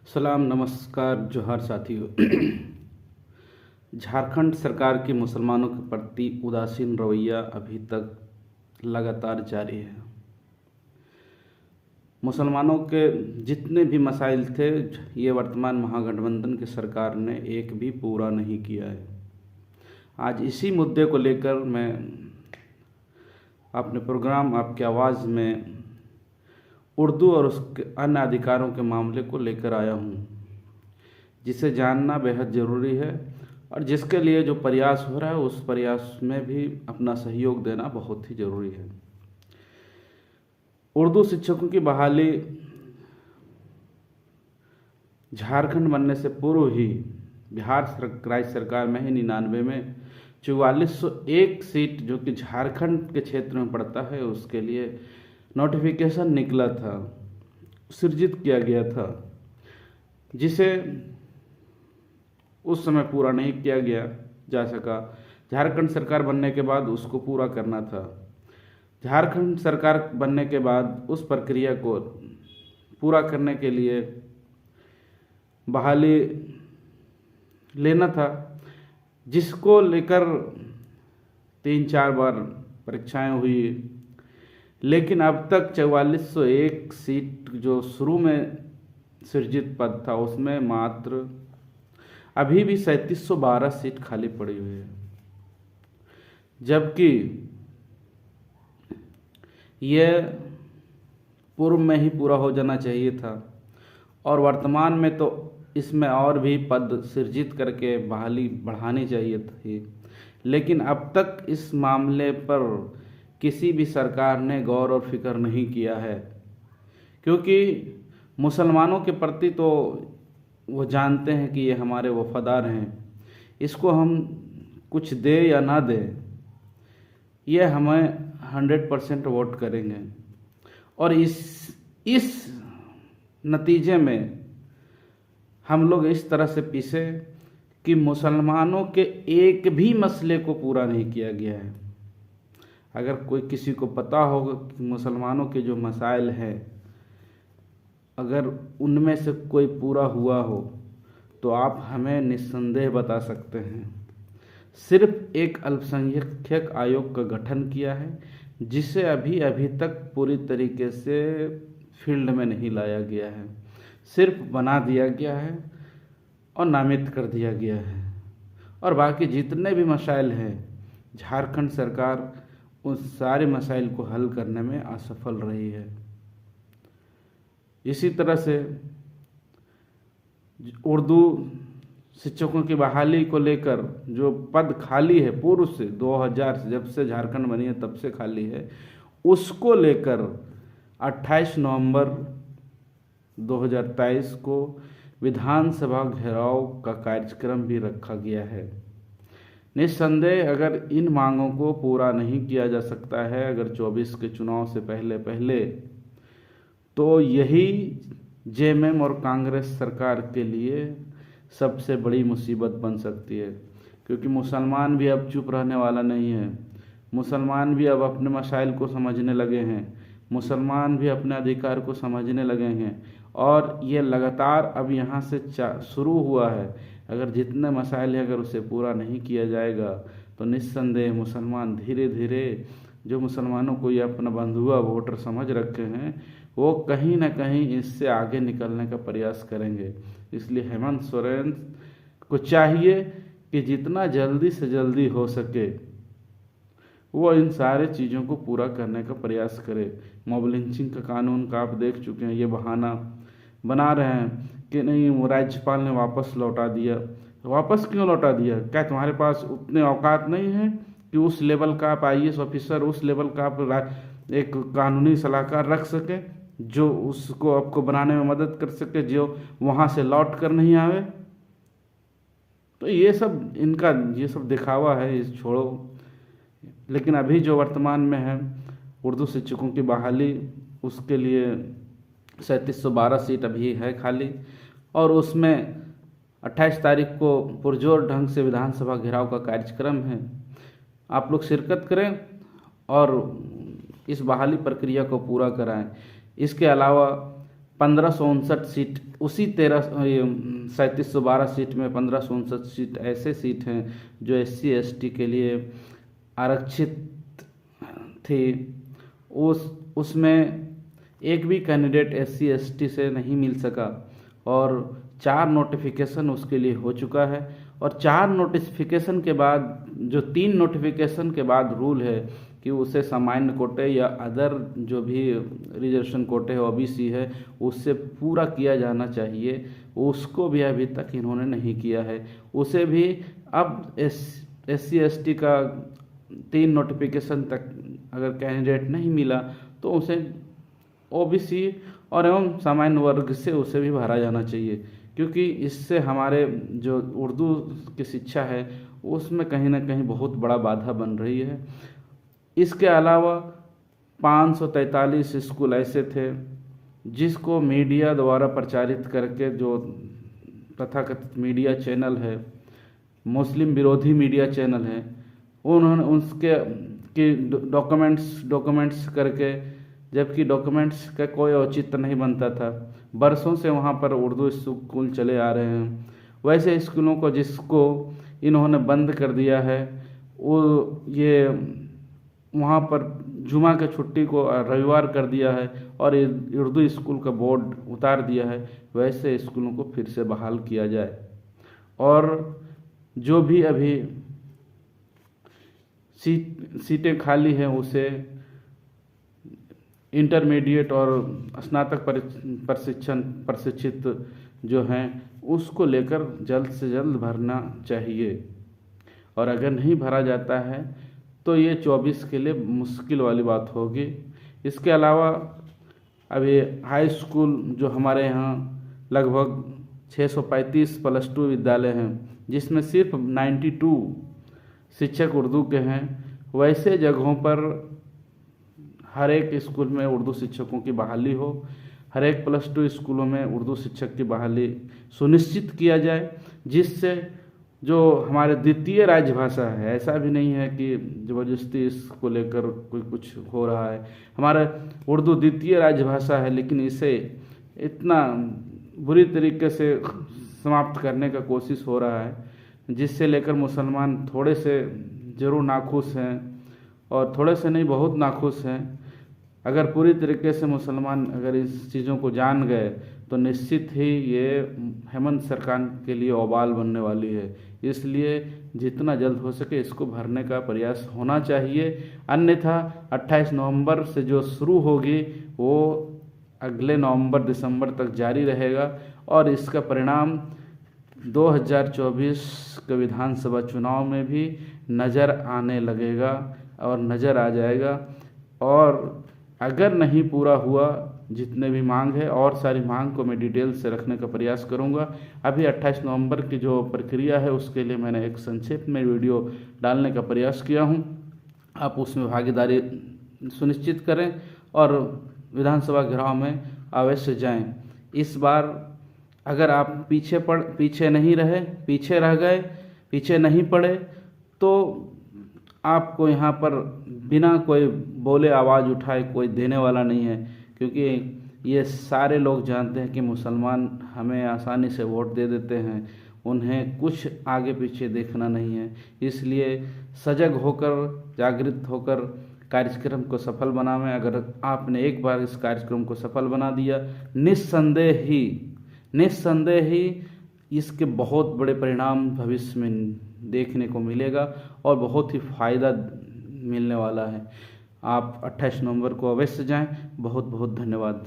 सलाम, नमस्कार, जोहार साथियों। झारखंड सरकार की मुसलमानों के प्रति उदासीन रवैया अभी तक लगातार जारी है। मुसलमानों के जितने भी मसाइल थे, ये वर्तमान महागठबंधन की सरकार ने एक भी पूरा नहीं किया है। आज इसी मुद्दे को लेकर मैं अपने प्रोग्राम आपकी आवाज़ में उर्दू और उसके अन्य अधिकारों के मामले को लेकर आया हूँ, जिसे जानना बेहद ज़रूरी है और जिसके लिए जो प्रयास हो रहा है उस प्रयास में भी अपना सहयोग देना बहुत ही ज़रूरी है। उर्दू शिक्षकों की बहाली झारखंड बनने से पूर्व ही बिहार राज्य सरकार में ही 99 में 4401 सीट जो कि झारखंड के क्षेत्र में पड़ता है उसके लिए नोटिफिकेशन निकला था, सृजित किया गया था, जिसे उस समय पूरा नहीं किया गया जा सका। झारखंड सरकार बनने के बाद उसको पूरा करना था। झारखंड सरकार बनने के बाद उस प्रक्रिया को पूरा करने के लिए बहाली लेना था, जिसको लेकर 3-4 बार परीक्षाएं हुई, लेकिन अब तक 4401 सीट जो शुरू में सृजित पद था उसमें मात्र अभी भी 3712 सीट खाली पड़ी हुई है, जबकि यह पूर्व में ही पूरा हो जाना चाहिए था और वर्तमान में तो इसमें और भी पद सृजित करके बहाली बढ़ानी चाहिए थी। लेकिन अब तक इस मामले पर किसी भी सरकार ने गौर और फिक्र नहीं किया है, क्योंकि मुसलमानों के प्रति तो वो जानते हैं कि ये हमारे वफादार हैं, इसको हम कुछ दे या ना दे, ये हमें 100% वोट करेंगे। और इस नतीजे में हम लोग इस तरह से पीसे कि मुसलमानों के एक भी मसले को पूरा नहीं किया गया है। अगर कोई किसी को पता होगा कि मुसलमानों के जो मसाइल हैं, अगर उनमें से कोई पूरा हुआ हो तो आप हमें निस्संदेह बता सकते हैं। सिर्फ एक अल्पसंख्यक आयोग का गठन किया है, जिसे अभी तक पूरी तरीके से फील्ड में नहीं लाया गया है, सिर्फ बना दिया गया है और नामित कर दिया गया है। और बाकी जितने भी मसाइल हैं, झारखंड सरकार उन सारे मसाइल को हल करने में असफल रही है। इसी तरह से उर्दू शिक्षकों की बहाली को लेकर जो पद खाली है पूर्व से 2000 से, जब से झारखंड बनी है तब से खाली है, उसको लेकर 28 नवंबर 2023 को विधानसभा घेराव का कार्यक्रम भी रखा गया है। निस्संदेह अगर इन मांगों को पूरा नहीं किया जा सकता है, अगर 24 के चुनाव से पहले तो यही जेएमएम और कांग्रेस सरकार के लिए सबसे बड़ी मुसीबत बन सकती है, क्योंकि मुसलमान भी अब चुप रहने वाला नहीं है। मुसलमान भी अब अपने मसाइल को समझने लगे हैं, मुसलमान भी अपने अधिकार को समझने लगे हैं और ये लगातार अब यहाँ से शुरू हुआ है। अगर जितने मसाइल हैं, अगर उसे पूरा नहीं किया जाएगा तो निस्संदेह मुसलमान धीरे धीरे, जो मुसलमानों को ये अपना बंधुआ वोटर समझ रखे हैं, वो कहीं ना कहीं इससे आगे निकलने का प्रयास करेंगे। इसलिए हेमंत सोरेन को चाहिए कि जितना जल्दी से जल्दी हो सके वो इन सारे चीज़ों को पूरा करने का प्रयास करे। मॉब लिंचिंग का कानून का आप देख चुके हैं, ये बहाना बना रहे हैं कि नहीं वो राज्यपाल ने वापस लौटा दिया। वापस क्यों लौटा दिया? क्या तुम्हारे पास उतने औकात नहीं है कि उस लेवल का आप IAS ऑफिसर, उस लेवल का आप एक कानूनी सलाहकार रख सके जो उसको आपको बनाने में मदद कर सके, जो वहाँ से लौट कर नहीं आवे? तो ये सब दिखावा है, इस छोड़ो। लेकिन अभी जो वर्तमान में है उर्दू शिक्षकों की बहाली, उसके लिए 3712 सीट अभी है खाली और उसमें 28 तारीख को पुरजोर ढंग से विधानसभा घेराव का कार्यक्रम है। आप लोग शिरकत करें और इस बहाली प्रक्रिया को पूरा कराएं। इसके अलावा 1559 सीट, उसी 3712 सीट में 1559 सीट ऐसे सीट हैं जो SC ST के लिए आरक्षित थी। उसमें एक भी कैंडिडेट SC ST से नहीं मिल सका और 4 नोटिफिकेशन उसके लिए हो चुका है। और 4 नोटिफिकेशन के बाद जो 3 नोटिफिकेशन के बाद रूल है कि उसे सामान्य कोटे या अदर जो भी रिजर्वेशन कोटे है OBC है उससे पूरा किया जाना चाहिए, उसको भी अभी तक इन्होंने नहीं किया है। उसे भी अब SC ST का 3 नोटिफिकेशन तक अगर कैंडिडेट नहीं मिला तो उसे OBC और एवं सामान्य वर्ग से उसे भी भरा जाना चाहिए, क्योंकि इससे हमारे जो उर्दू की शिक्षा है उसमें कहीं ना कहीं बहुत बड़ा बाधा बन रही है। इसके अलावा 543 स्कूल ऐसे थे जिसको मीडिया द्वारा प्रचारित करके, जो तथाकथित मीडिया चैनल है, मुस्लिम विरोधी मीडिया चैनल है, उन्होंने उसके कि डॉक्यूमेंट्स करके, जबकि डॉक्यूमेंट्स का कोई औचित्य नहीं बनता था। बरसों से वहाँ पर उर्दू स्कूल चले आ रहे हैं। वैसे स्कूलों को जिसको इन्होंने बंद कर दिया है, वो ये वहाँ पर जुमा के छुट्टी को रविवार कर दिया है और उर्दू स्कूल का बोर्ड उतार दिया है। वैसे स्कूलों को फिर से बहाल किया जाए और जो भी अभी सीटें खाली हैं उसे इंटरमीडिएट और स्नातक प्रशिक्षित जो हैं उसको लेकर जल्द से जल्द भरना चाहिए। और अगर नहीं भरा जाता है तो ये 24 के लिए मुश्किल वाली बात होगी। इसके अलावा अभी हाई स्कूल जो हमारे यहाँ लगभग 635 +2 विद्यालय हैं, जिसमें सिर्फ 92 शिक्षक उर्दू के हैं। वैसे जगहों पर हर एक स्कूल में उर्दू शिक्षकों की बहाली हो, हर एक +2 स्कूलों में उर्दू शिक्षक की बहाली सुनिश्चित किया जाए, जिससे जो हमारे द्वितीय राजभाषा है, ऐसा भी नहीं है कि ज़बरदस्ती इसको लेकर कोई कुछ हो रहा है। हमारा उर्दू द्वितीय राजभाषा है, लेकिन इसे इतना बुरी तरीके से समाप्त करने का कोशिश हो रहा है, जिससे लेकर मुसलमान थोड़े से ज़रूर नाखुश हैं, और थोड़े से नहीं बहुत नाखुश हैं। अगर पूरी तरीके से मुसलमान अगर इस चीज़ों को जान गए तो निश्चित ही ये हेमंत सरकार के लिए वबाल बनने वाली है। इसलिए जितना जल्द हो सके इसको भरने का प्रयास होना चाहिए, अन्यथा 28 नवंबर से जो शुरू होगी वो अगले नवंबर दिसंबर तक जारी रहेगा और इसका परिणाम 2024 के विधानसभा चुनाव में भी नज़र आने लगेगा और नज़र आ जाएगा। और अगर नहीं पूरा हुआ जितने भी मांग है, और सारी मांग को मैं डिटेल से रखने का प्रयास करूंगा। अभी 28 नवंबर की जो प्रक्रिया है उसके लिए मैंने एक संक्षिप्त में वीडियो डालने का प्रयास किया हूं। आप उसमें भागीदारी सुनिश्चित करें और विधानसभा घेराव में अवश्य जाएं। इस बार अगर आप पीछे नहीं रहे, पीछे रह गए, पीछे नहीं पड़े, तो आपको यहाँ पर बिना कोई बोले आवाज़ उठाए कोई देने वाला नहीं है, क्योंकि ये सारे लोग जानते हैं कि मुसलमान हमें आसानी से वोट दे देते हैं, उन्हें कुछ आगे पीछे देखना नहीं है। इसलिए सजग होकर, जागृत होकर कार्यक्रम को सफल बनावें। अगर आपने एक बार इस कार्यक्रम को सफल बना दिया, निस्संदेह ही इसके बहुत बड़े परिणाम भविष्य में देखने को मिलेगा और बहुत ही फ़ायदा मिलने वाला है। आप 28 नवंबर को अवश्य जाएं। बहुत बहुत धन्यवाद।